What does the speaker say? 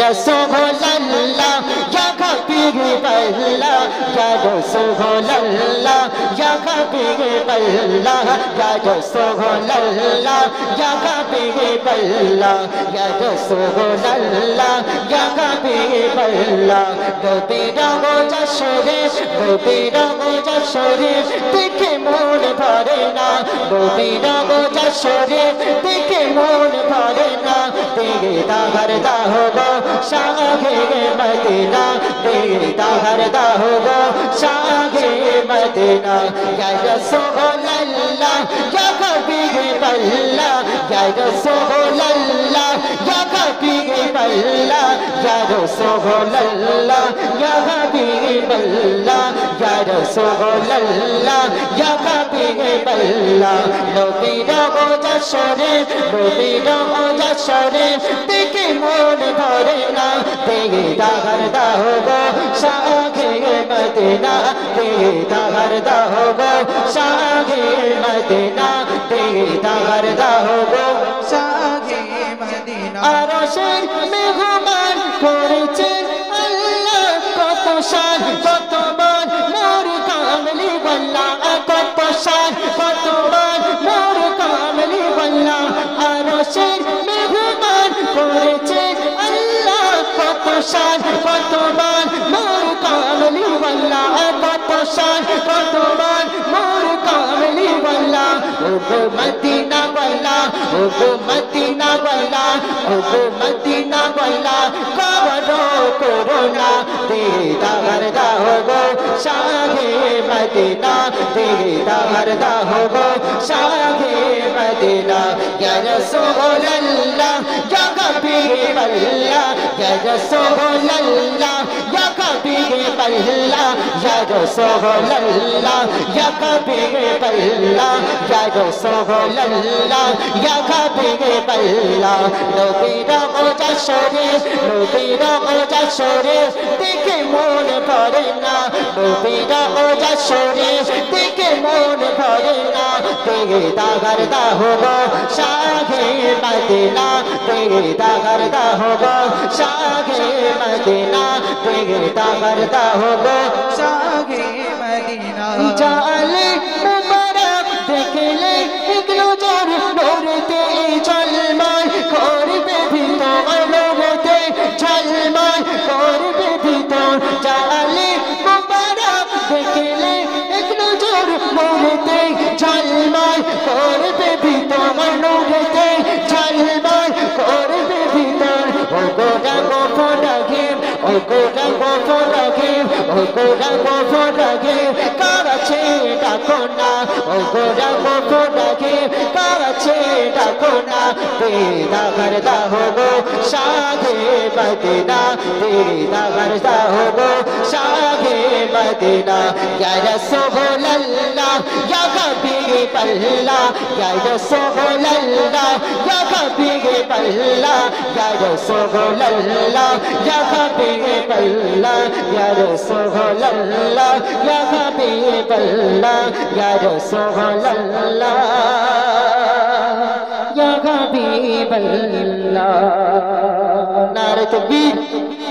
Rasulullah, ya Habiballah, ya Rasulullah, ya Habiballah, ya Rasulullah, ya Habiballah, ya Rasulullah, ya Habiballah. Nabira goja sharif, nabira goja sharif, dekhe mon bhare na. Nabira goja sharif, dekhe mon bhare na. Dekta bharta hoga शागे मदीना, देखता करता होगा शागे Medina. या रसूलल्लाह, या हबीबल्लाह, या रसूलल्लाह, या हबीबल्लाह, या रसूलल्लाह, या हबीबल्लाह, या रसूलल्लाह, या हबीबल्लाह। नबीरा गोजा शरीफ, नबीरा गोजा शरीफ, देखे मन भरे ना। देखता करता होगा शागे मदीना, देखता करता होगा शागे मदीना, देखता करता होगा शागे मदीना। আরশের মেহমান করেছেন আল্লাহ, কত শান কত মান মোর কামলি ওয়াল্লাহ, কত শান কত মান মোর কামলি ওয়াল্লাহ। আরশের মেহমান করেছেন আল্লাহ, কত শান কত মান মোর কামলি ওয়াল্লাহ, কত শান কত মান মোর কামলি ওয়াল্লাহ। ওগো মদিনা ওয়ালা, ওগো মদিনা ওয়ালা, ওগো মদিনা ওয়ালা, কবরো করোনা। দেখতা করতা হোগো শাহে মদিনা, দেখতা করতা হোগো শাহে মদিনা। ইয়া রাসূলুল্লাহ, ইয়া হাবিবাল্লাহ, ইয়া রাসূলুল্লাহ, ইয়া হাবিবাল্লাহ, ইয়া রাসূলুল্লাহ, ইয়া হাবিবাল্লাহ, ইয়া রাসূলুল্লাহ, ইয়া হাবিবাল্লাহ। নবীরা গোজা শরীফ, নবীরা গোজা শরীফ, দেখে মন ভরে না। নবীরা গোজা শরীফ, দেখে মন ভরে না। দেখতা করতা হোগো শাহে মদিনা, দেখতা করতা হোগো শাহে মদিনা, দেখতা করতা হোগো শাহে মদিনা। জালে মুবারক দেখলে এক নজর নূরেতে ঝলমল করবে ভিতর, নূরেতে ঝলমল করবে ভিতর। জালে মুবারক দেখলে এক নজর নূরেতে ঝলমল করবে ভিতর, নূরেতে ঝলমল করবে ভিতর। ও গোরা গোফর রাখিম, ও গোরা গোফর রাখিম, ও গোরা গোফর রাখিম, কাছে ডাকো না। ও গোরা গোফর রাখিম, কাছে ডাকো না। দেখতা করতা হোগো শাহে মদিনা, দেখতা করতা হোগো শাহে মদিনা। ইয়া রাসূলুল্লাহ, ইয়া হাবিবাল্লাহ, ইয়া রাসূলুল্লাহ, ইয়া হাবিবাল্লাহ, ইয়া রাসূলুল্লাহ, ইয়া হাবিবাল্লাহ, ইয়া রাসূলুল্লাহ, ইয়া হাবিবাল্লাহ, ইয়া রাসূলুল্লাহ, ইয়া হাবিবাল্লাহ। নারে তাকবীর।